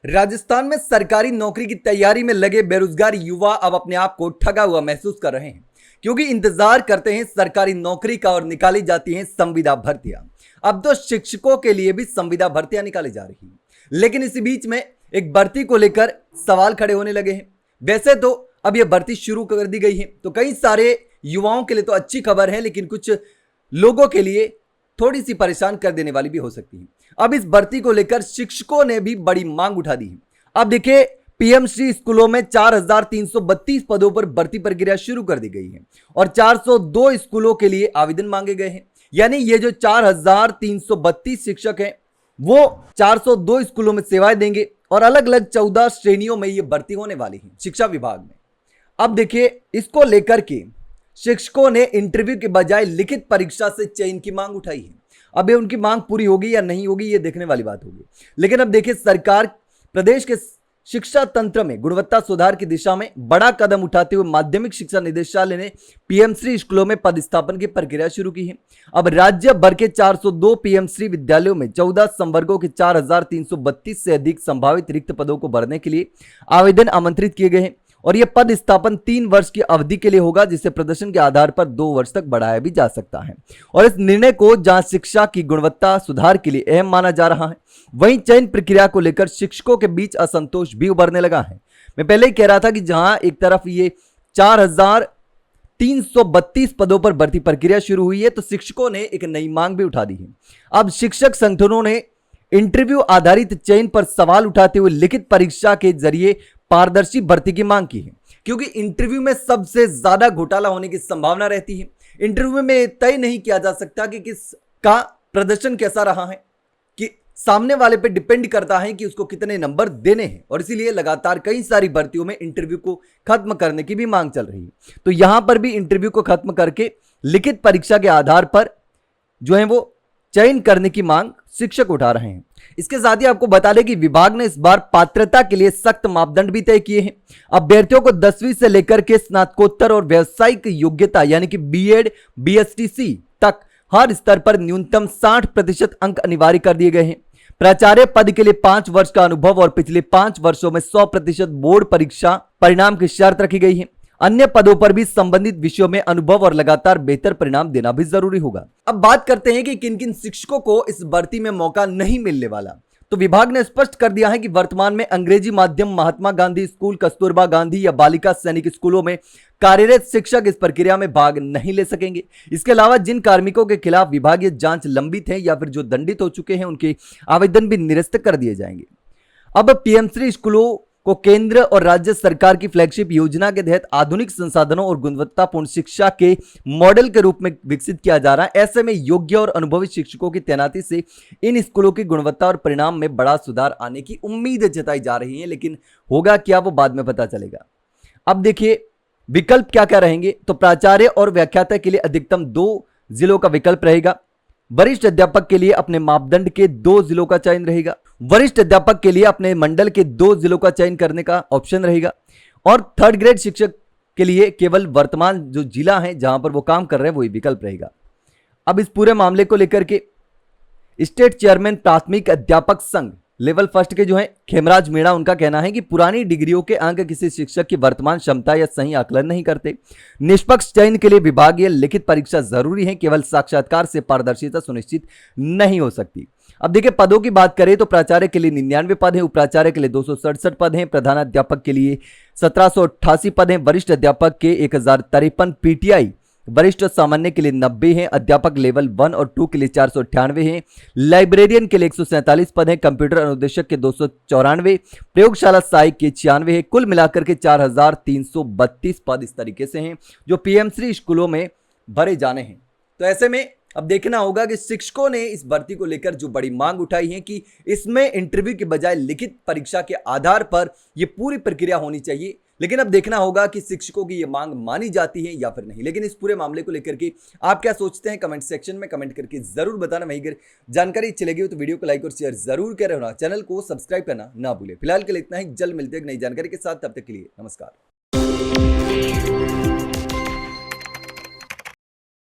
राजस्थान में सरकारी नौकरी की तैयारी में लगे बेरोजगार युवा अब अपने आप को ठगा हुआ महसूस कर रहे हैं, क्योंकि इंतजार करते हैं सरकारी नौकरी का और निकाली जाती हैं संविदा भर्तियां। अब तो शिक्षकों के लिए भी संविदा भर्तियां निकाली जा रही हैं, लेकिन इसी बीच में एक भर्ती को लेकर सवाल खड़े होने लगे हैं। वैसे तो अब यह भर्ती शुरू कर दी गई है, तो कई सारे युवाओं के लिए तो अच्छी खबर है, लेकिन कुछ लोगों के लिए थोड़ी सी परेशान कर देने वाली भी हो सकती है। अब इस भर्ती को लेकर शिक्षकों ने भी बड़ी मांग उठा दी है। अब देखिए, पीएमश्री स्कूलों में 4332 पदों पर भर्ती प्रक्रिया शुरू कर दी गई है और 402 स्कूलों के लिए आवेदन मांगे गए हैं। यानी ये जो 4332 शिक्षक हैं, वो 402 स्कूलों में सेवाएं देंगे और अलग अलग 14 श्रेणियों में ये भर्ती होने वाली है शिक्षा विभाग में। अब देखिए, इसको लेकर के शिक्षकों ने इंटरव्यू के बजाय लिखित परीक्षा से चयन की मांग उठाई है। अब ये उनकी मांग पूरी होगी या नहीं होगी, ये देखने वाली बात होगी। लेकिन अब देखिए, सरकार प्रदेश के शिक्षा तंत्र में गुणवत्ता सुधार की दिशा में बड़ा कदम उठाते हुए माध्यमिक शिक्षा निदेशालय ने पीएमश्री स्कूलों में पदस्थापन की प्रक्रिया शुरू की है। अब राज्य भर के 402 पीएमश्री विद्यालयों में 14 संवर्गों के 4332 से अधिक संभावित रिक्त पदों को भरने के लिए आवेदन आमंत्रित किए गए हैं और यह पद स्थापन 3 वर्ष की अवधि के लिए होगा, जिसे प्रदर्शन के आधार पर 2 वर्ष तक बढ़ाया भी जा सकता है। और इस निर्णय को जहां शिक्षा की गुणवत्ता सुधार के लिए अहम माना जा रहा है, वहीं चयन प्रक्रिया को लेकर शिक्षकों के बीच असंतोष भी उभरने लगा है। मैं पहले ही कह रहा था कि जहां एक तरफ ये 4332 पदों पर भर्ती प्रक्रिया शुरू हुई है, तो शिक्षकों ने एक नई मांग भी उठा दी है। अब शिक्षक संगठनों ने इंटरव्यू आधारित चयन पर सवाल उठाते हुए लिखित परीक्षा के जरिए पारदर्शी भर्ती की मांग की है, क्योंकि इंटरव्यू में सबसे ज्यादा घोटाला होने की संभावना रहती है। इंटरव्यू में तय नहीं किया जा सकता कि किसका प्रदर्शन कैसा रहा है, कि सामने वाले पे डिपेंड करता है कि उसको कितने नंबर देने हैं, और इसीलिए लगातार कई सारी भर्तियों में इंटरव्यू को खत्म करने की भी मांग चल रही है। तो यहां पर भी इंटरव्यू को खत्म करके लिखित परीक्षा के आधार पर जो है वो चयन करने की मांग शिक्षक उठा रहे हैं। इसके साथ ही आपको बता दें कि विभाग ने इस बार पात्रता के लिए सख्त मापदंड भी तय किए हैं। अभ्यर्थियों को 10वीं से लेकर के स्नातकोत्तर और व्यावसायिक योग्यता यानी कि बीएड बीएसटीसी तक हर स्तर पर न्यूनतम 60% अंक अनिवार्य कर दिए गए हैं। प्राचार्य पद के लिए 5 वर्ष का अनुभव और पिछले 5 वर्षों में 100% बोर्ड परीक्षा परिणाम की शर्त रखी गई है। अन्य पदों पर भी संबंधित विषयों में अनुभव और लगातार बेहतर परिणाम देना भी जरूरी होगा। अब बात करते हैं कि किन किन शिक्षकों को इस भर्ती में मौका नहीं मिलने वाला। तो विभाग ने स्पष्ट कर दिया है कि वर्तमान में अंग्रेजी माध्यम महात्मा गांधी स्कूल, कस्तूरबा गांधी या बालिका सैनिक स्कूलों में कार्यरत शिक्षक इस प्रक्रिया में भाग नहीं ले सकेंगे। इसके अलावा जिन कार्मिकों के खिलाफ विभागीय जांच लंबित है या फिर जो दंडित हो चुके हैं, उनके आवेदन भी निरस्त कर दिए जाएंगे। अब पीएमश्री स्कूलों को केंद्र और राज्य सरकार की फ्लैगशिप योजना के तहत आधुनिक संसाधनों और गुणवत्तापूर्ण शिक्षा के मॉडल के रूप में विकसित किया जा रहा है। ऐसे में योग्य और अनुभवी शिक्षकों की तैनाती से इन स्कूलों की गुणवत्ता और परिणाम में बड़ा सुधार आने की उम्मीद जताई जा रही है, लेकिन होगा क्या वो बाद में पता चलेगा। अब देखिए, विकल्प क्या क्या रहेंगे। तो प्राचार्य और व्याख्याता के लिए अधिकतम 2 जिलों का विकल्प रहेगा। वरिष्ठ अध्यापक के लिए अपने मापदंड के 2 जिलों का चयन रहेगा। वरिष्ठ अध्यापक के लिए अपने मंडल के 2 जिलों का चयन करने का ऑप्शन रहेगा। और 3rd ग्रेड शिक्षक के लिए केवल वर्तमान जो जिला है जहां पर वो काम कर रहे हैं वही विकल्प रहेगा। अब इस पूरे मामले को लेकर के स्टेट चेयरमैन प्राथमिक अध्यापक संघ लेवल फर्स्ट के जो है खेमराज मीणा, उनका कहना है कि पुरानी डिग्रियों के अंक किसी शिक्षक की वर्तमान क्षमता या सही आकलन नहीं करते। निष्पक्ष चयन के लिए विभागीय लिखित परीक्षा जरूरी है, केवल साक्षात्कार से पारदर्शिता सुनिश्चित नहीं हो सकती। अब देखिए, पदों की बात करें तो प्राचार्य के लिए 99 पद हैं, उपाचार्य के लिए 267 पद हैं, प्रधानाध्यापक के लिए 1788 पद हैं, वरिष्ठ अध्यापक के 1053 पीटीआई, वरिष्ठ सामान्य के लिए 90 हैं, अध्यापक लेवल 1 और 2 के लिए 498 हैं, लाइब्रेरियन के लिए 147 पद हैं, कंप्यूटर अनुदेशक के 294, प्रयोगशाला सहायक के 96 है। कुल मिलाकर के 4332 पद इस तरीके से हैं जो पीएमश्री स्कूलों में भरे जाने हैं। तो ऐसे में अब देखना होगा कि शिक्षकों ने इस भर्ती को लेकर जो बड़ी मांग उठाई है कि इसमें इंटरव्यू के बजाय लिखित परीक्षा के आधार पर यह पूरी प्रक्रिया होनी चाहिए। लेकिन अब देखना होगा कि शिक्षकों की ये मांग मानी जाती है या फिर नहीं। लेकिन इस पूरे मामले को लेकर के आप क्या सोचते हैं, कमेंट सेक्शन में कमेंट करके जरूर बताना। वहीं अगर जानकारी अच्छी लगी हो तो वीडियो को लाइक और शेयर जरूर करें और चैनल को सब्सक्राइब करना ना भूलें। फिलहाल के लिए इतना ही, जल्द मिलते हैं नई जानकारी के साथ। तब तक के लिए नमस्कार।